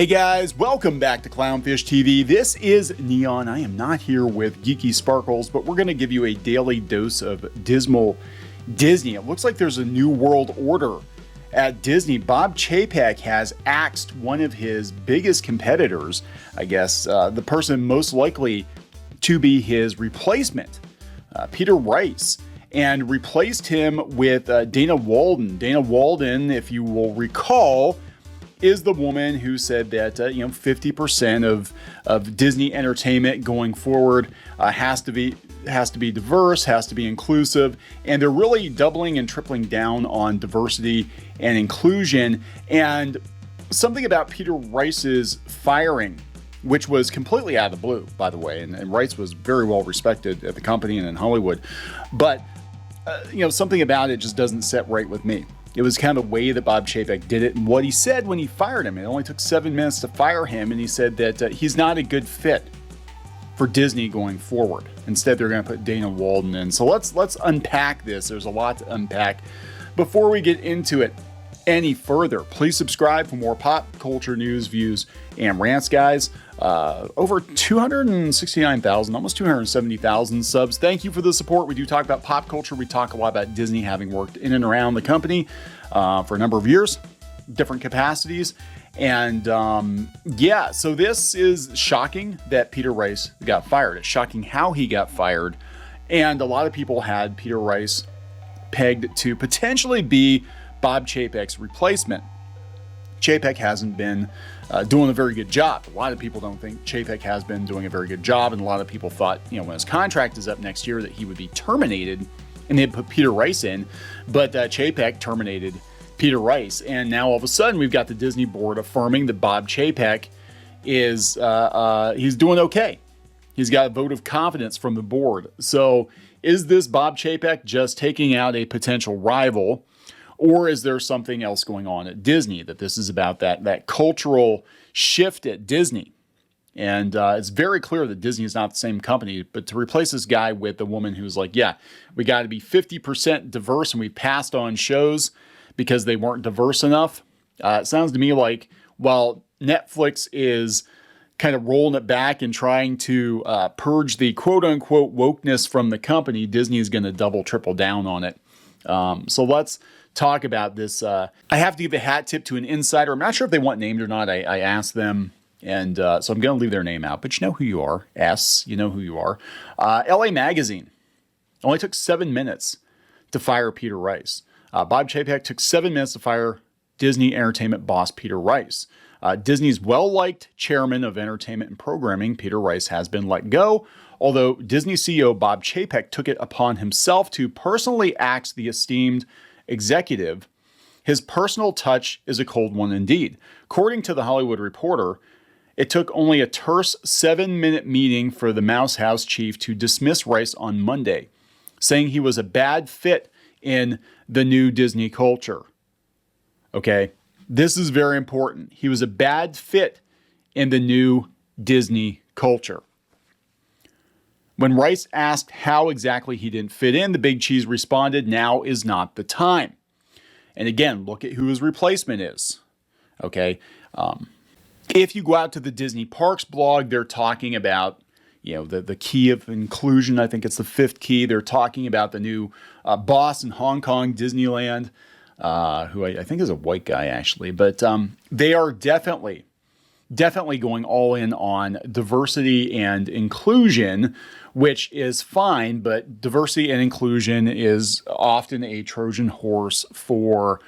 Hey guys, welcome back to Clownfish TV. This is Neon. I am not here with Geeky Sparkles, but we're going to give you a daily dose of dismal Disney. It looks like there's a new world order at Disney. Bob Chapek has axed one of his biggest competitors, I guess, the person most likely to be his replacement, Peter Rice, and replaced him with Dana Walden. Dana Walden, if you will recall, is the woman who said that 50% of Disney entertainment going forward has to be diverse, has to be inclusive, and they're really doubling and tripling down on diversity and inclusion. And something about Peter Rice's firing, which was completely out of the blue, by the way, and Rice was very well respected at the company and in Hollywood, but something about it just doesn't set right with me. It was kind of the way that Bob Chapek did it and what he said when he fired him. It only took 7 minutes to fire him, and he said that he's not a good fit for Disney going forward. Instead, they're going to put Dana Walden in. So let's unpack this. There's a lot to unpack. Before we get into it any further, please subscribe for more pop culture news, views, and rants, guys. Over 269,000, almost 270,000 subs. Thank you for the support. We do talk about pop culture. We talk a lot about Disney, having worked in and around the company for a number of years, different capacities. And so this is shocking that Peter Rice got fired. It's shocking how he got fired. And a lot of people had Peter Rice pegged to potentially be Bob Chapek's replacement. Chapek hasn't been doing a very good job. A lot of people don't think Chapek has been doing a very good job, and a lot of people thought, when his contract is up next year, that he would be terminated, and they'd put Peter Rice in. But Chapek terminated Peter Rice, and now all of a sudden we've got the Disney board affirming that Bob Chapek is he's doing okay. He's got a vote of confidence from the board. So is this Bob Chapek just taking out a potential rival? Or is there something else going on at Disney, that this is about that cultural shift at Disney? And it's very clear that Disney is not the same company, but to replace this guy with a woman who's like, yeah, we got to be 50% diverse, and we passed on shows because they weren't diverse enough. It sounds to me like while Netflix is kind of rolling it back and trying to purge the quote-unquote wokeness from the company, Disney is going to double, triple down on it. So let's talk about this. I have to give a hat tip to an insider. I'm not sure if they want named or not. I asked them, and so I'm going to leave their name out, but you know who you are. You know who you are. LA Magazine only took 7 minutes to fire Peter Rice. Bob Chapek took 7 minutes to fire Disney entertainment boss Peter Rice. Disney's well-liked chairman of entertainment and programming, Peter Rice, has been let go, although Disney CEO Bob Chapek took it upon himself to personally axe the esteemed executive. His personal touch is a cold one indeed. According to The Hollywood Reporter, it took only a terse 7-minute meeting for the Mouse House chief to dismiss Rice on Monday, saying he was a bad fit in the new Disney culture. Okay, this is very important. He was a bad fit in the new Disney culture. When Rice asked how exactly he didn't fit in, the Big Cheese responded, "Now is not the time." And again, look at who his replacement is. Okay. If you go out to the Disney Parks blog, they're talking about, the key of inclusion. I think it's the 5th key. They're talking about the new boss in Hong Kong Disneyland, who I think is a white guy, actually. But they are definitely going all in on diversity and inclusion, which is fine, but diversity and inclusion is often a Trojan horse for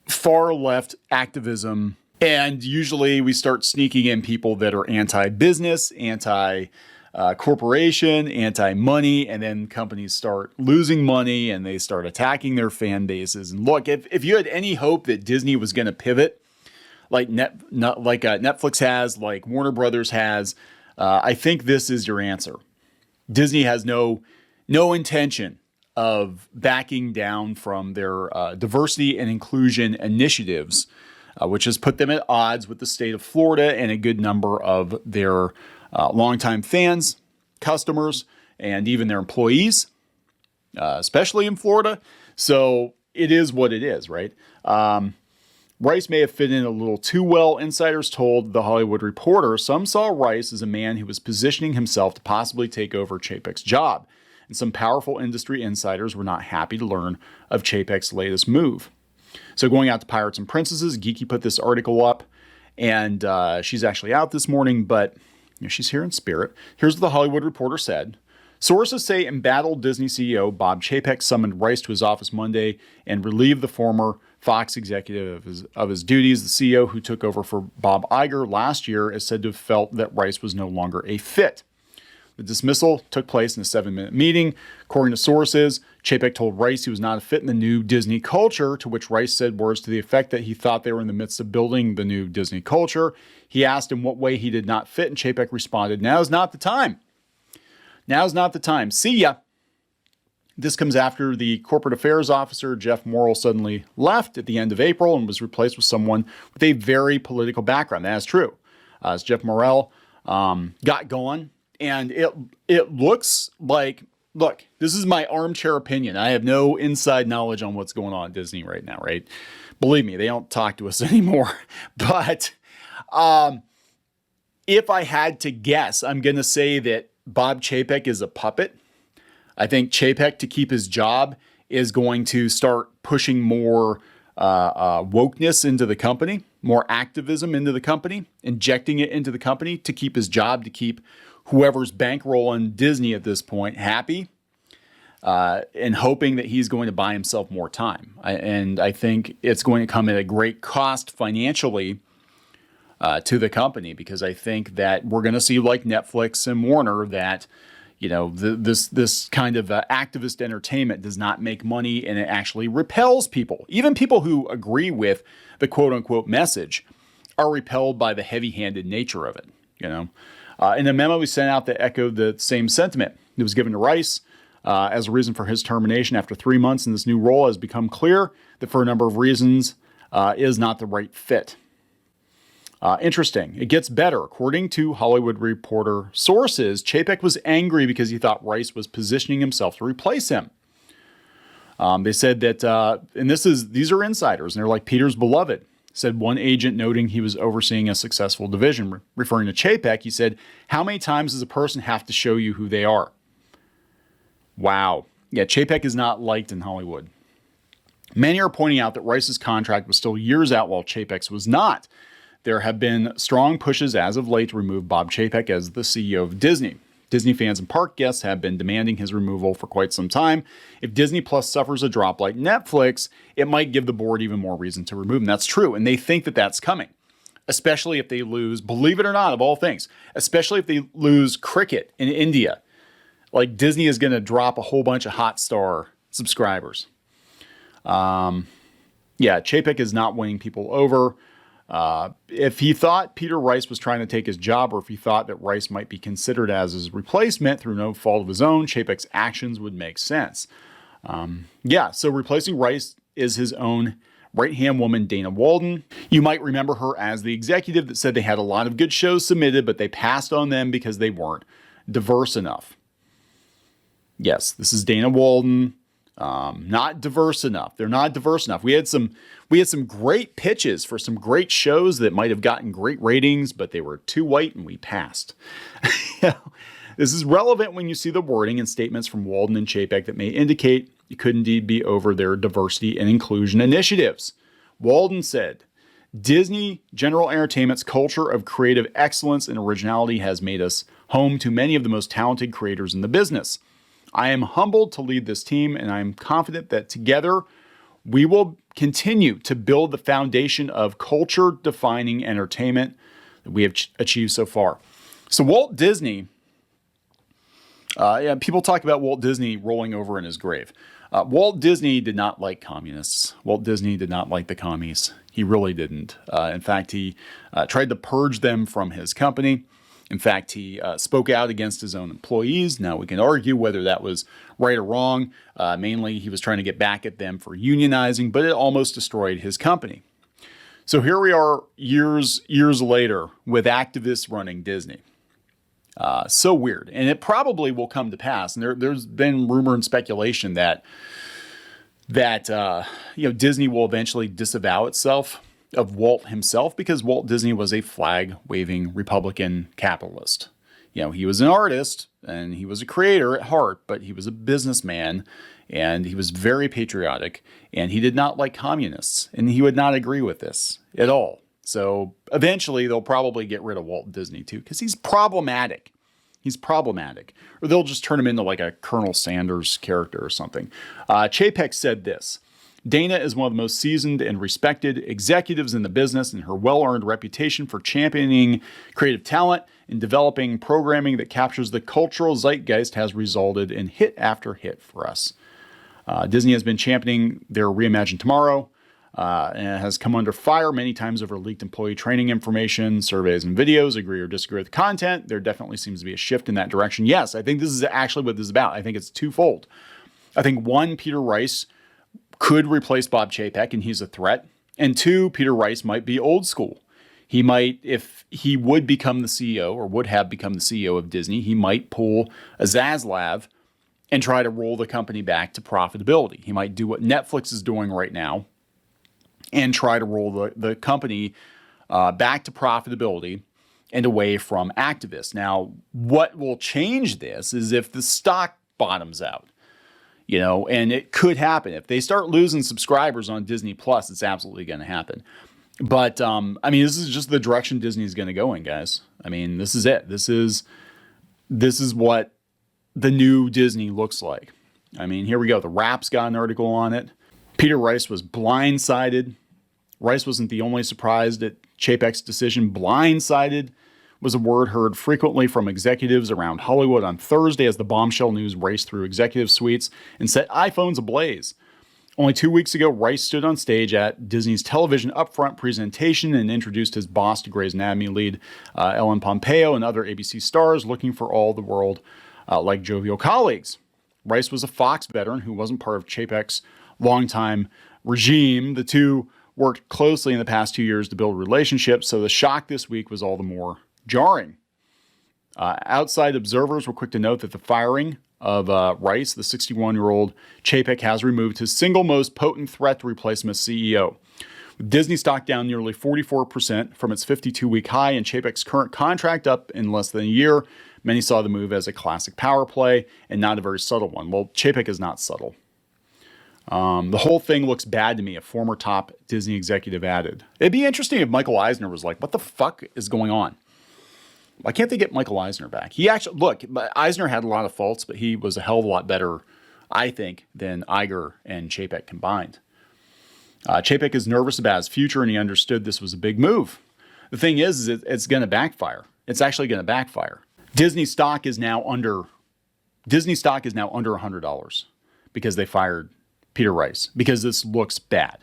far left activism. And usually we start sneaking in people that are anti-business, anti-corporation, anti-money, and then companies start losing money and they start attacking their fan bases. And look, if you had any hope that Disney was going to pivot, like Netflix has, like Warner Brothers has, I think this is your answer. Disney has no intention of backing down from their diversity and inclusion initiatives, which has put them at odds with the state of Florida and a good number of their longtime fans, customers, and even their employees, especially in Florida. So it is what it is, right? Rice may have fit in a little too well, insiders told The Hollywood Reporter. Some saw Rice as a man who was positioning himself to possibly take over Chapek's job, and some powerful industry insiders were not happy to learn of Chapek's latest move. So going out to Pirates and Princesses, Geeky put this article up, and she's actually out this morning, but she's here in spirit. Here's what The Hollywood Reporter said. Sources say embattled Disney CEO Bob Chapek summoned Rice to his office Monday and relieved the former Fox executive of his duties. The CEO, who took over for Bob Iger last year, is said to have felt that Rice was no longer a fit. The dismissal took place in a 7-minute meeting. According to sources, Chapek told Rice he was not a fit in the new Disney culture, to which Rice said words to the effect that he thought they were in the midst of building the new Disney culture. He asked in what way he did not fit, and Chapek responded, "Now's not the time. Now's not the time. See ya." This comes after the corporate affairs officer, Jeff Morrill, suddenly left at the end of April and was replaced with someone with a very political background. That is true. As Jeff Morrill got going, and it looks like, look, this is my armchair opinion. I have no inside knowledge on what's going on at Disney right now, right? Believe me, they don't talk to us anymore. But if I had to guess, I'm going to say that Bob Chapek is a puppet. I think Chapek, to keep his job, is going to start pushing more wokeness into the company, more activism into the company, injecting it into the company to keep his job, to keep whoever's bankrolling Disney at this point happy, and hoping that he's going to buy himself more time. And I think it's going to come at a great cost financially to the company, because I think that we're going to see, like Netflix and Warner, that this kind of activist entertainment does not make money, and it actually repels people. Even people who agree with the quote unquote message are repelled by the heavy-handed nature of it. In a memo we sent out that echoed the same sentiment. It was given to Rice as a reason for his termination after 3 months in this new role. Has become clear that for a number of reasons is not the right fit. Interesting. It gets better. According to Hollywood Reporter sources, Chapek was angry because he thought Rice was positioning himself to replace him. They said that, and these are insiders, and they're like Peter's beloved, said one agent, noting he was overseeing a successful division. Referring to Chapek, he said, "How many times does a person have to show you who they are?" Wow. Yeah, Chapek is not liked in Hollywood. Many are pointing out that Rice's contract was still years out while Chapek's was not. There have been strong pushes as of late to remove Bob Chapek as the CEO of Disney. Disney fans and park guests have been demanding his removal for quite some time. If Disney Plus suffers a drop like Netflix, it might give the board even more reason to remove him. That's true, and they think that that's coming, especially if they lose, believe it or not, of all things, especially if they lose cricket in India. Like, Disney is going to drop a whole bunch of Hotstar subscribers. Chapek is not winning people over. If he thought Peter Rice was trying to take his job, or if he thought that Rice might be considered as his replacement through no fault of his own, Chapek's actions would make sense. So replacing Rice is his own right-hand woman, Dana Walden. You might remember her as the executive that said they had a lot of good shows submitted, but they passed on them because they weren't diverse enough. Yes, this is Dana Walden. Not diverse enough. They're not diverse enough. We had some great pitches for some great shows that might have gotten great ratings, but they were too white and we passed. This is relevant when you see the wording and statements from Walden and Chapek that may indicate it could indeed be over their diversity and inclusion initiatives. Walden said, "Disney General Entertainment's culture of creative excellence and originality has made us home to many of the most talented creators in the business. I am humbled to lead this team, and I am confident that together we will continue to build the foundation of culture-defining entertainment that we have achieved so far." So Walt Disney, people talk about Walt Disney rolling over in his grave. Walt Disney did not like communists. Walt Disney did not like the commies. He really didn't. In fact, he tried to purge them from his company. In fact, he spoke out against his own employees. Now, we can argue whether that was right or wrong. Mainly, he was trying to get back at them for unionizing, but it almost destroyed his company. So here we are years later with activists running Disney. So weird. And it probably will come to pass. And there's been rumor and speculation that Disney will eventually disavow itself of Walt himself, because Walt Disney was a flag-waving Republican capitalist. He was an artist and he was a creator at heart, but he was a businessman and he was very patriotic and he did not like communists and he would not agree with this at all. So eventually they'll probably get rid of Walt Disney too, because he's problematic. He's problematic. Or they'll just turn him into like a Colonel Sanders character or something. Chapek said this: Dana is one of the most seasoned and respected executives in the business, and her well-earned reputation for championing creative talent and developing programming that captures the cultural zeitgeist has resulted in hit after hit for us. Disney has been championing their Reimagine Tomorrow, and it has come under fire many times over leaked employee training information, surveys, and videos. Agree or disagree with the content? There definitely seems to be a shift in that direction. Yes, I think this is actually what this is about. I think it's twofold. I think one, Peter Rice could replace Bob Chapek, and he's a threat. And two, Peter Rice might be old school. He might, if he would become the CEO or would have become the CEO of Disney, he might pull a Zaslav and try to roll the company back to profitability. He might do what Netflix is doing right now and try to roll the company back to profitability and away from activists. Now, what will change this is if the stock bottoms out. And it could happen. If they start losing subscribers on Disney Plus, it's absolutely going to happen. But, this is just the direction Disney is going to go in, guys. This is it. This is what the new Disney looks like. Here we go. The Wrap's got an article on it. Peter Rice was blindsided. Rice wasn't the only surprised at Chapek's decision. Blindsided was a word heard frequently from executives around Hollywood on Thursday as the bombshell news raced through executive suites and set iPhones ablaze. Only 2 weeks ago, Rice stood on stage at Disney's television upfront presentation and introduced his boss to Grey's Anatomy lead Ellen Pompeo and other ABC stars looking for all the world like jovial colleagues. Rice was a Fox veteran who wasn't part of Chapek's longtime regime. The two worked closely in the past 2 years to build relationships, so the shock this week was all the more jarring. Outside observers were quick to note that the firing of Rice, the 61-year-old Chapek, has removed his single most potent threat to replace him as CEO. With Disney stock down nearly 44% from its 52-week high and Chapek's current contract up in less than a year, many saw the move as a classic power play and not a very subtle one. Well, Chapek is not subtle. The whole thing looks bad to me, a former top Disney executive added. It'd be interesting if Michael Eisner was like, what the fuck is going on? Why can't they get Michael Eisner back? Eisner had a lot of faults, but he was a hell of a lot better, I think, than Iger and Chapek combined. Chapek is nervous about his future, and he understood this was a big move. The thing is it's going to backfire. It's actually going to backfire. Disney stock is now under $100 because they fired Peter Rice, because this looks bad.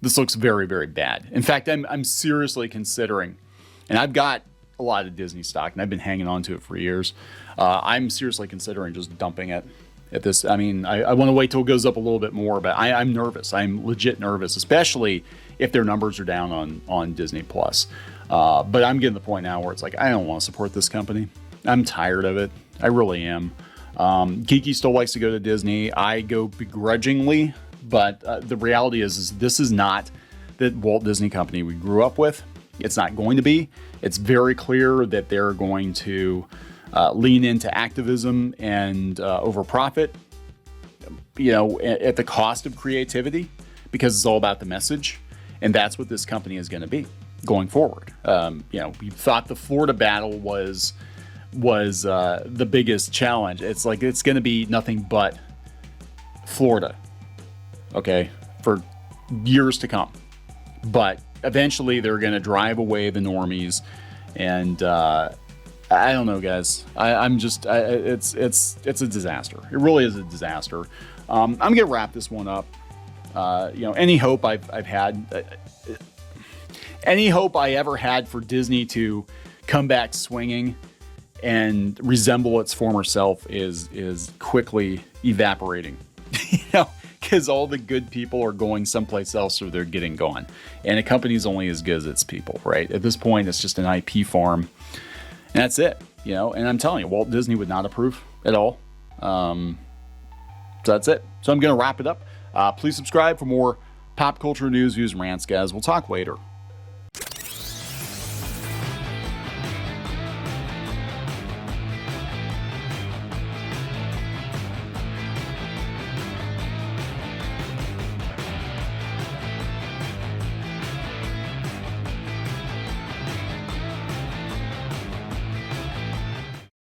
This looks very, very bad. In fact, I'm seriously considering, and I've got a lot of Disney stock, and I've been hanging on to it for years. I'm seriously considering just dumping it at this. I want to wait till it goes up a little bit more, but I'm nervous. I'm legit nervous, especially if their numbers are down on Disney Plus. But I'm getting to the point now where it's like, I don't want to support this company. I'm tired of it. I really am. Geeky still likes to go to Disney. I go begrudgingly, but the reality is this is not the Walt Disney Company we grew up with. It's not going to be. It's very clear that they're going to lean into activism and over profit, at the cost of creativity, because it's all about the message. And that's what this company is going to be going forward. We thought the Florida battle was the biggest challenge. It's like it's going to be nothing but Florida, okay, for years to come. But eventually they're going to drive away the normies, and I don't know, guys. It's a disaster. It really is a disaster. I'm going to wrap this one up. Any hope I've had, any hope I ever had for Disney to come back swinging and resemble its former self is quickly evaporating. Because all the good people are going someplace else, or they're getting gone. And a company's only as good as its people, right? At this point, it's just an IP farm. And that's it, And I'm telling you, Walt Disney would not approve at all. So that's it. So I'm going to wrap it up. Please subscribe for more Pop culture news, views, and rants, guys. We'll talk later.